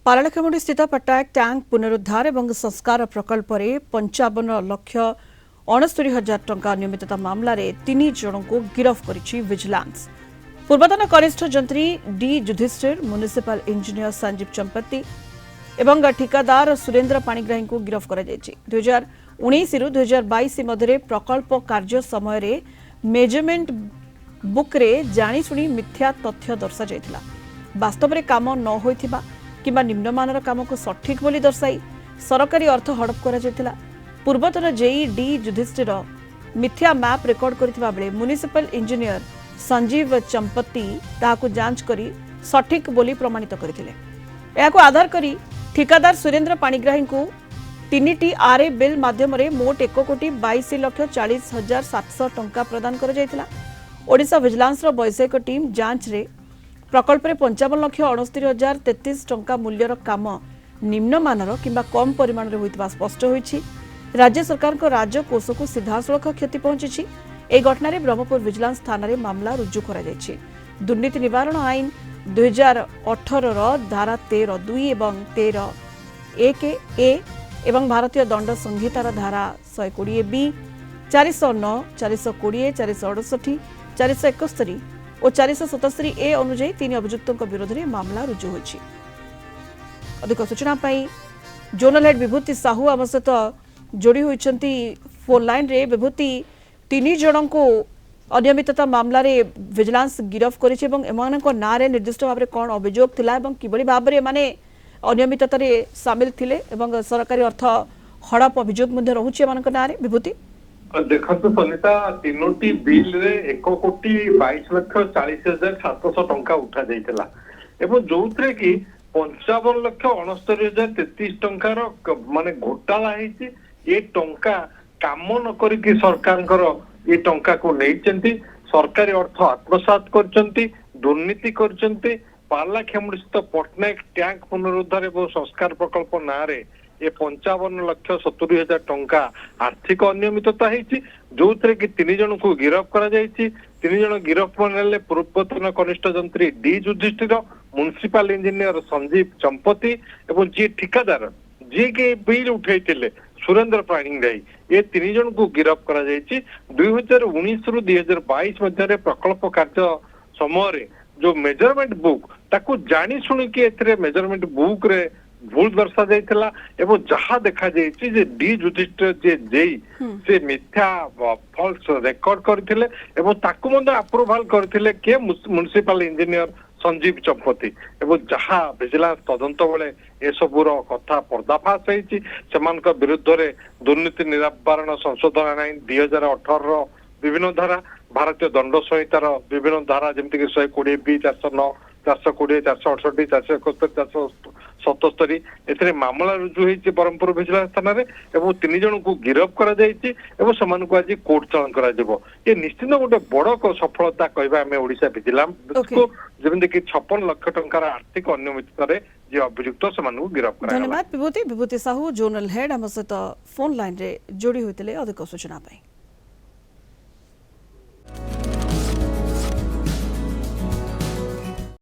पारालाखेमुंडी स्थित पट्टायक टैंक पुनरुद्धार और संस्कार प्रकल्प 55,69,हजार टंका अनियमितता मामला रे 3 जन को गिरफ्त करिछि विजिलेंस। पूर्वतन कनिष्ठ जंत्री D Yudhisthir, municipal engineer Sanjeev Champati एवं ठिकादार सुरेंद्र पाणिग्राही को गिरफ्त करा जायछि। 2019 रु 2022 मध्य प्रकल्प कार्य समय मेजरमेंट बुक रे जाणीशुणी मिथ्या तथ्य दर्शा जायथिला। वास्तव में काम न होइथिबा किंबा निम्नमानर काम को सठिक बोली दर्शाई सरकारी अर्थ हड़प करा जायथिला। पूर्वतन जेई डी युधिष्ठिर मिथ्या मैप रेकर्ड करथिबा बेले म्युनिसिपल इंजीनियर संजीव चंपती ताहाकु जांच करी सठिक बोली प्रमाणित करथिले। एहाकु आधार करी ठिकादार सुरेंद्र पाणिग्राही को 3टी आरए बिल माध्यम मोट 1,22,40,700 टंका प्रदान कर जायथिला। ओडिशा विजिलेंस रो वैषयिक टीम जांच रे प्रकल्प 55,69,033 टंका मूल्यर काम निम्नमानर किंबा कम परिमाण होइतबा स्पष्ट होइछि। राज्य सरकार को राजकोष को सीधासलख क्षति पहुंची। ए घटना ब्रह्मपुर विजिलेंस थाना रे मामला रुजु करा जायछि। दुर्नीति निवारण आईन 2018 धारा 13(2) एवं 13(1)(a) एवं भारतीय दंड संहितार धारा 120(b), 409, 420, 468, 471 और 477(a) अनुଯାयी 3 अभियुक्तों विरोध में मामला रुजु होइछि। अधिक सूचना पाई जोनल हेड विभूति साहू आम सहित जोड़ी होइछंती फोन लाइन रे। विभूति 3 जन को अनियमितता मामला रे विजिलेंस गिरफ्त करिछि एवं एमानक ना रे निर्दिष्ट भाव कौन अभियोग थिला एवं किबळी भाव रे माने अनियमितता रे शामिल थिले एवं सरकारी अर्थ हड़प अभियोग मध्ये रहुछि एमानक ना रे। विभूति देखो सनिता 3टी बिल रे 1,22,40,700 टंका उठा जाइतला एवं जोउथरे कि 55,69,033 टंकार माने घोटाला हेछि। ए टंका काम न करिकि सरकारଙ୍କର ए टंका को नेइचंती, सरकारी अर्थ आत्मसात करचंती, दुर्नीति करचंती। पार्लाखेमुंडी स्थित पट्टनायक टैंक पुनरुद्धार एवं संस्कार प्रकल्प नारे ए 55,70,000 टंका आर्थिक अनियमितता हेछि, जोथरे कि 3 जन को गिरफ्त करा जायछि। 3 जन गिरफ्त मानले पूर्वतन कनिष्ठ जंत्री D Yudhisthir, municipal engineer Sanjeev Champati एवं जी ठिकादार जी के बिल उठैतिले सुरेंद्र पाणिग्राही, ये 3 जन को गिरफ्त करा जायछि। 2019 रु 2022 मध्य प्रकल्प कार्य समय जो मेजरमेंट बुक ताकू जानी शुणी कि एथिरे मेजरमेंट बुक रे भूल दर्शा जाइथिला एवं जहा देखा जायछि जे डी युधिष्ठिर जे जेई से मिथ्या फॉल्स रेकॉर्ड करथिले एवं ताकू मध्ये अप्रूवल करथिले के म्युनिसिपल इंजीनियर संजीव चंपती एवं जहा विजिलेंस तदंत बेले ए सबुर कथा पर्दाफाश होइछि। सेमानक विरुद्ध रे दुर्नीति निवारण संशोधन आईन 2018 विभिन्न धारा, भारतीय दंड संहितार विभिन्न धारा जेमति कि 120(b), 409, 420, 468, 471, 477 एथिरे मामला रुजु होइछि ब्रह्मपुर विजिलेंस थाना रे एवं 3 जन को गिरफ्त करा जायछि एवं समान को आज कोर्ट चालान करा जेबो। ये निश्चित गोटे बड़ सफलता कहबा हमें ओडिशा विजिलेंस को जेमति कि 56 लाख टंकार आर्थिक अनियमितता रे जे अभियुक्त समान को गिरफ्त करा। धन्यवाद विभूति साहू जोनल हेड हम सहित फोन लाइन रे जोड़ी होइतिले अधिक सूचना पाई।